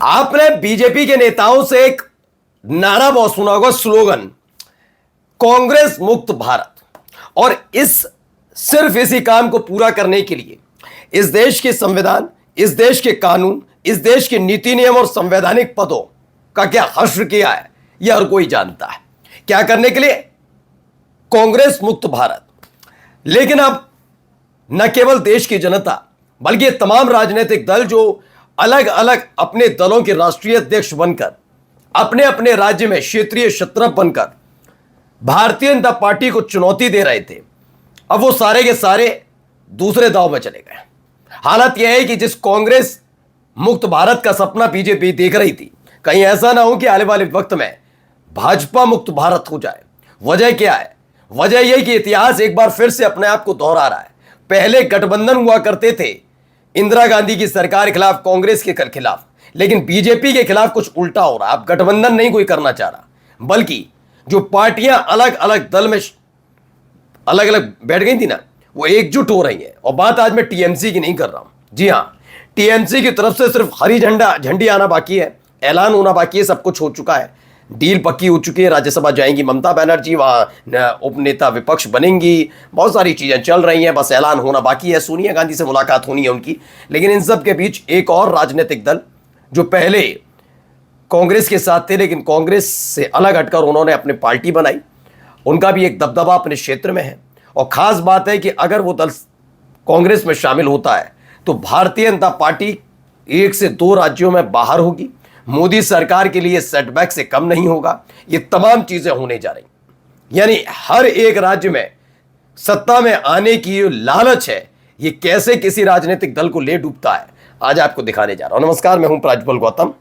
आपने बीजेपी के नेताओं से एक नारा बहुत सुना होगा, स्लोगन कांग्रेस मुक्त भारत। और सिर्फ इसी काम को पूरा करने के लिए इस देश के संविधान, इस देश के कानून, इस देश के नीति नियम और संवैधानिक पदों का क्या हश्र किया है, यह हर कोई जानता है। क्या करने के लिए? कांग्रेस मुक्त भारत। लेकिन अब न केवल देश की जनता बल्कि तमाम राजनीतिक दल जो अलग अलग अपने दलों के राष्ट्रीय अध्यक्ष बनकर अपने अपने राज्य में क्षेत्रीय छत्रप बनकर भारतीय जनता पार्टी को चुनौती दे रहे थे, अब वो सारे के सारे दूसरे दांव में चले गए। हालत यह है कि जिस कांग्रेस मुक्त भारत का सपना बीजेपी देख रही थी, कहीं ऐसा ना हो कि आने वाले वक्त में भाजपा मुक्त भारत हो जाए। वजह क्या है? वजह यह कि इतिहास एक बार फिर से अपने आप को दोहरा रहा है। पहले गठबंधन हुआ करते थे इंदिरा गांधी की सरकार के खिलाफ, कांग्रेस के खिलाफ, लेकिन बीजेपी के खिलाफ कुछ उल्टा हो रहा है। अब गठबंधन नहीं कोई करना चाह रहा, बल्कि जो पार्टियां अलग अलग दल में अलग अलग बैठ गई थी ना, वो एकजुट हो रही है। और बात आज मैं टीएमसी की नहीं कर रहा हूं। जी हां, टीएमसी की तरफ से सिर्फ हरी झंडी आना बाकी है, ऐलान होना बाकी है। सब कुछ हो चुका है, डील पक्की हो चुकी है। राज्यसभा जाएंगी ममता बनर्जी, वहां उपनेता विपक्ष बनेंगी, बहुत सारी चीजें चल रही हैं, बस ऐलान होना बाकी है। सोनिया गांधी से मुलाकात होनी है उनकी। लेकिन इन सब के बीच एक और राजनीतिक दल जो पहले कांग्रेस के साथ थे लेकिन कांग्रेस से अलग हटकर उन्होंने अपनी पार्टी बनाई, उनका भी एक दबदबा अपने क्षेत्र में है। और खास बात है कि अगर वो दल कांग्रेस में शामिल होता है तो भारतीय जनता पार्टी 1 से 2 राज्यों में बाहर होगी। मोदी सरकार के लिए सेटबैक से कम नहीं होगा। ये तमाम चीजें होने जा रही, यानी हर एक राज्य में सत्ता में आने की जो लालच है, ये कैसे किसी राजनीतिक दल को ले डूबता है, आज आपको दिखाने जा रहा हूं। नमस्कार, मैं हूं प्राज्वल गौतम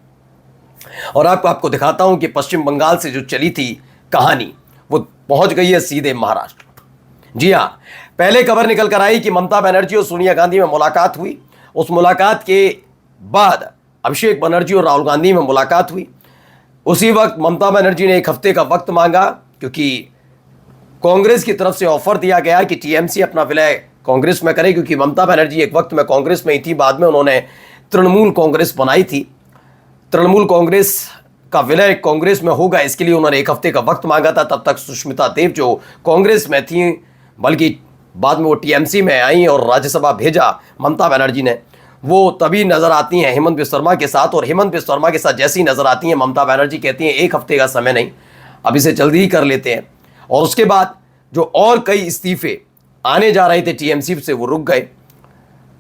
और आपको दिखाता हूं कि पश्चिम बंगाल से जो चली थी कहानी, वो पहुंच गई है सीधे महाराष्ट्र। जी हां, पहले खबर निकल कर आई कि ममता बनर्जी और सोनिया गांधी में मुलाकात हुई। उस मुलाकात के बाद अभिषेक बनर्जी और राहुल गांधी में मुलाकात हुई। उसी वक्त ममता बनर्जी ने 1 हफ्ते का वक्त मांगा, क्योंकि कांग्रेस की तरफ से ऑफर दिया गया कि टीएमसी अपना विलय कांग्रेस में करे, क्योंकि ममता बनर्जी एक वक्त में कांग्रेस में ही थी, बाद में उन्होंने तृणमूल कांग्रेस बनाई थी। तृणमूल कांग्रेस का विलय कांग्रेस में होगा, इसके लिए उन्होंने 1 हफ्ते का वक्त मांगा था। तब तक सुष्मिता देव जो कांग्रेस में थी, बल्कि बाद में वो टीएमसी में आई और राज्यसभा भेजा ममता बनर्जी ने, वो तभी नजर आती हैं हेमंत बिस्वा शर्मा के साथ। और हेमंत बिस्वा शर्मा के साथ जैसी नजर आती हैं, ममता बनर्जी कहती हैं 1 हफ्ते का समय नहीं, अब इसे जल्दी ही कर लेते हैं। और उसके बाद जो और कई इस्तीफे आने जा रहे थे टीएमसी से, वो रुक गए।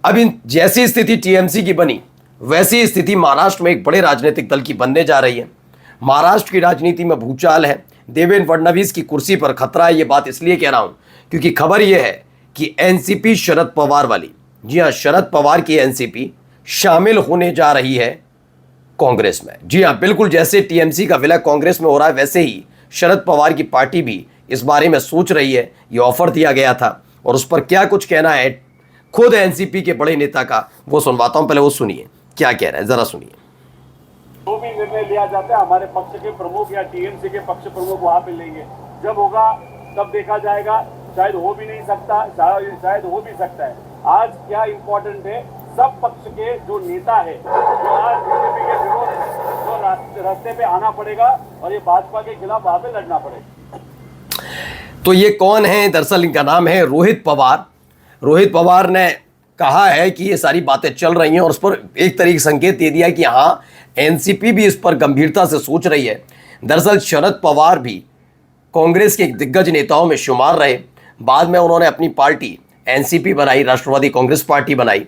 अब इन जैसी स्थिति टीएमसी की बनी, वैसी स्थिति महाराष्ट्र में एक बड़े राजनीतिक दल की बनने जा रही है। महाराष्ट्र की राजनीति में भूचाल है, देवेंद्र फडणवीस की कुर्सी पर खतरा है। ये बात इसलिए कह रहा हूं क्योंकि खबर यह है कि एनसीपी शरद पवार वाली, जी हां, शरद पवार की एनसीपी शामिल होने जा रही है कांग्रेस में। जी हां, बिल्कुल जैसे टीएमसी का विलय कांग्रेस में हो रहा है, वैसे ही शरद पवार की पार्टी भी इस बारे में सोच रही है। ये ऑफर दिया गया था और उस पर क्या कुछ कहना है खुद एनसीपी के बड़े नेता का, वो सुनवाता हूं। पहले वो सुनिए क्या कह रहा है, जरा सुनिए। जो भी निर्णय लिया जाता है हमारे पक्ष के प्रमुख या टीएमसी के पक्ष प्रमुख वहां पे लेंगे। जब होगा तब देखा जाएगा, शायद हो भी नहीं सकता, शायद हो भी सकता है। आज क्या इम्पोर्टेंट है, सब पक्ष के जो नेता है, जो आज बीजेपी के विरोध जो रास्ते पे आना पड़ेगा और ये भाजपा के खिलाफ वहां पे लड़ना पड़ेगा। तो ये कौन है? दरअसल इनका नाम है रोहित पवार। रोहित पवार ने कहा है कि ये सारी बातें चल रही हैं और उस पर एक तरीके संकेत दे दिया कि हाँ, एनसीपी भी इस पर गंभीरता से सोच रही है। दरअसल शरद पवार भी कांग्रेस के दिग्गज नेताओं में शुमार रहे, बाद में उन्होंने अपनी पार्टी एनसीपी बनाई, राष्ट्रवादी कांग्रेस पार्टी बनाई।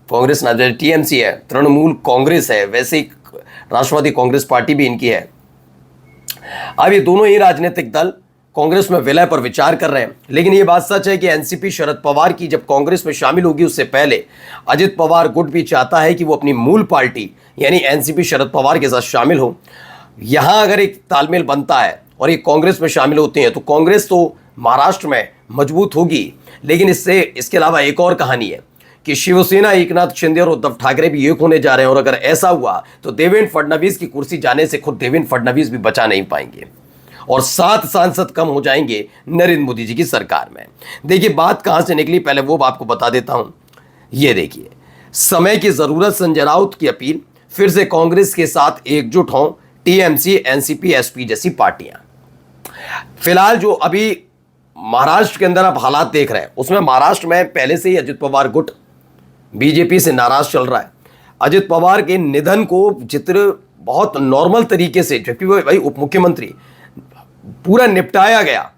कांग्रेस ना टीएमसी है, तृणमूल कांग्रेस है, वैसे ही राष्ट्रवादी कांग्रेस पार्टी भी इनकी है। अब ये दोनों ही राजनीतिक दल कांग्रेस में विलय पर विचार कर रहे हैं। लेकिन ये बात सच है कि एनसीपी शरद पवार की जब कांग्रेस में शामिल होगी, उससे पहले अजित पवार गुट भी चाहता है कि वो अपनी मूल पार्टी यानी एनसीपी शरद पवार के साथ शामिल हो। यहां अगर एक तालमेल बनता है और ये कांग्रेस में शामिल होते हैं तो कांग्रेस तो महाराष्ट्र में मजबूत होगी। लेकिन इसके अलावा एक और कहानी है कि शिवसेना, एकनाथ शिंदे और उद्धव ठाकरे भी एक होने जा रहे हैं। और अगर ऐसा हुआ तो देवेंद्र फडणवीस की कुर्सी जाने से खुद देवेंद्र फडणवीस भी बचा नहीं पाएंगे और 7 सांसद कम हो जाएंगे नरेंद्र मोदी जी की सरकार में। देखिए बात कहां से निकली, पहले वो आपको बता देता हूं। ये देखिए, समय की जरूरत, संजय राउत की अपील, फिर से कांग्रेस के साथ एकजुट हों टीएमसी, एनसीपी, एसपी जैसी पार्टियां। फिलहाल जो अभी महाराष्ट्र के अंदर आप हालात देख रहे हैं, उसमें महाराष्ट्र में पहले से ही अजित पवार गुट बीजेपी से नाराज चल रहा है। अजित पवार के निधन को चित्र बहुत नॉर्मल तरीके से, जबकि वो भाई उप मुख्यमंत्री, पूरा निपटाया गया,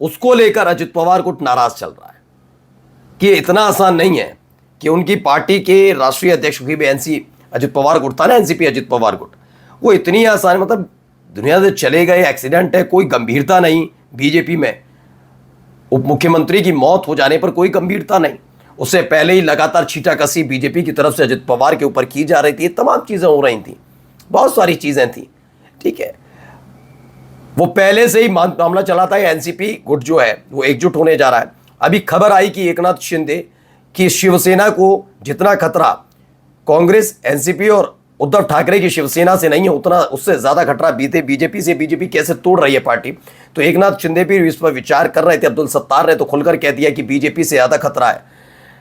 उसको लेकर अजित पवार गुट नाराज चल रहा है कि इतना आसान नहीं है कि उनकी पार्टी के राष्ट्रीय अध्यक्ष भी एनसी अजित पवार गुट था ना, एनसीपी अजित पवार गुट, वो इतनी आसान, मतलब दुनिया से चले गए, एक्सीडेंट है, कोई गंभीरता नहीं। बीजेपी में उप मुख्यमंत्री की मौत हो जाने पर कोई गंभीरता नहीं, उससे पहले ही लगातार छींटाकसी बीजेपी की तरफ से अजित पवार के ऊपर की जा रही थी, तमाम चीजें हो रही थी, बहुत सारी चीजें थी, ठीक है। वो पहले से ही मामला चला था, एनसीपी गुट जो है वो एकजुट होने जा रहा है। अभी खबर आई कि एकनाथ शिंदे की शिवसेना को जितना खतरा कांग्रेस, एनसीपी और उद्धव ठाकरे की शिवसेना से नहीं है, उतना उससे ज्यादा खतरा बीजेपी से। बीजेपी कैसे तोड़ रही है पार्टी, तो एकनाथ शिंदे भी इस पर विचार कर रहे थे। अब्दुल सत्तार ने तो खुलकर कह दिया कि बीजेपी से ज्यादा खतरा है,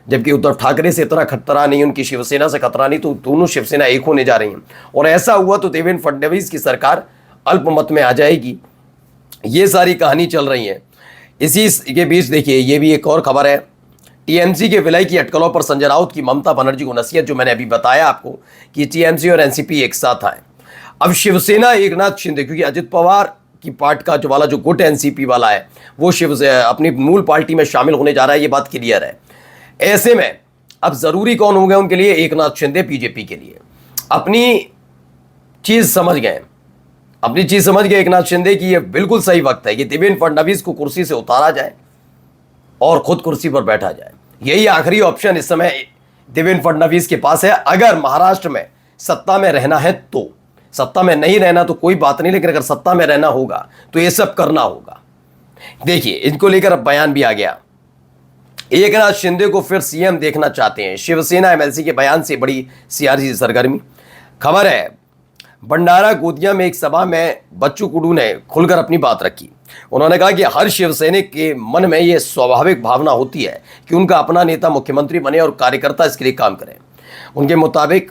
जबकि उद्धव ठाकरे से इतना खतरा नहीं, उनकी शिवसेना से खतरा नहीं, तो दोनों शिवसेना एक होने जा रही हैं। और ऐसा हुआ तो देवेंद्र फडणवीस की सरकार अल्पमत में आ जाएगी। ये सारी कहानी चल रही है। इसी के बीच देखिए, ये भी एक और खबर है, टीएमसी के विलय की अटकलों पर संजय राउत की ममता बनर्जी को नसीहत, जो मैंने अभी बताया आपको कि टीएमसी और एनसीपी एक साथ आए। अब शिवसेना एकनाथ शिंदे, क्योंकि अजित पवार की पार्ट का जो वाला जो गुट एनसीपी वाला है वो अपनी मूल पार्टी में शामिल होने जा रहा है, ये बात क्लियर है। ऐसे में अब जरूरी कौन हो गया उनके लिए, एकनाथ शिंदे बीजेपी के लिए अपनी चीज समझ गए, एकनाथ शिंदे की ये बिल्कुल सही वक्त है कि देवेंद्र फडणवीस को कुर्सी से उतारा जाए और खुद कुर्सी पर बैठा जाए। यही आखिरी ऑप्शन इस समय देवेंद्र फडणवीस के पास है। अगर महाराष्ट्र में सत्ता में रहना है तो, सत्ता में नहीं रहना तो कोई बात नहीं, लेकिन अगर सत्ता में रहना होगा तो ये सब करना होगा। देखिए, इनको लेकर अब बयान भी आ गया, एकनाथ शिंदे को फिर सीएम देखना चाहते हैं, शिवसेना एमएलसी के बयान से बड़ी सीआरसी सरगर्मी। खबर है, भंडारा गोदिया में एक सभा में बच्चू कुडू ने खुलकर अपनी बात रखी। उन्होंने कहा कि हर शिवसैनिक के मन में यह स्वाभाविक भावना होती है कि उनका अपना नेता मुख्यमंत्री बने और कार्यकर्ता इसके लिए काम करें। उनके मुताबिक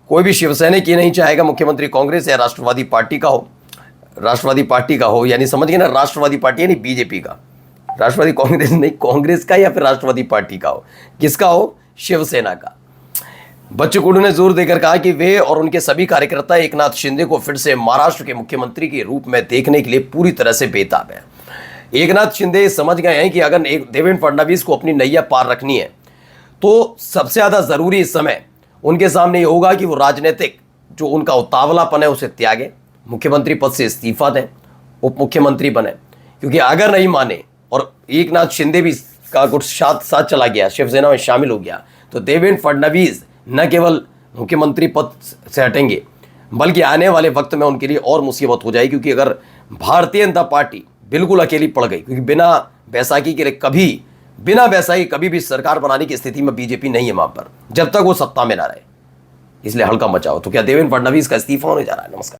कोई भी शिवसैनिक ये नहीं चाहेगा मुख्यमंत्री कांग्रेस या राष्ट्रवादी पार्टी का हो, यानी समझ गए ना, राष्ट्रवादी पार्टी यानी बीजेपी का, राष्ट्रवादी कांग्रेस नहीं, कांग्रेस का या फिर राष्ट्रवादी पार्टी का हो, किसका हो, शिवसेना का। बच्चू कुडू ने जोर देकर कहा कि वे और उनके सभी कार्यकर्ता एकनाथ शिंदे को फिर से महाराष्ट्र के मुख्यमंत्री के रूप में देखने के लिए पूरी तरह से बेताब है। एकनाथ शिंदे समझ गए हैं कि अगर देवेंद्र फडणवीस को अपनी नैया पार रखनी है तो सबसे ज्यादा जरूरी इस समय उनके सामने ये होगा कि वो राजनीतिक जो उनका उतावलापन है उसे त्यागे, मुख्यमंत्री पद से इस्तीफा दें, उप मुख्यमंत्री बने। क्योंकि अगर नहीं माने और एकनाथ शिंदे भी का गुट साथ चला गया, शिवसेना में शामिल हो गया, तो देवेंद्र फडणवीस न केवल मुख्यमंत्री पद से हटेंगे बल्कि आने वाले वक्त में उनके लिए और मुसीबत हो जाएगी। क्योंकि अगर भारतीय जनता पार्टी बिल्कुल अकेली पड़ गई, क्योंकि बिना बैसाखी कभी भी सरकार बनाने की स्थिति में बीजेपी नहीं है वहां पर, जब तक वो सत्ता में ना रहे, इसलिए हल्का मचाओ। तो क्या देवेंद्र फडणवीस का इस्तीफा होने जा रहा है? नमस्कार।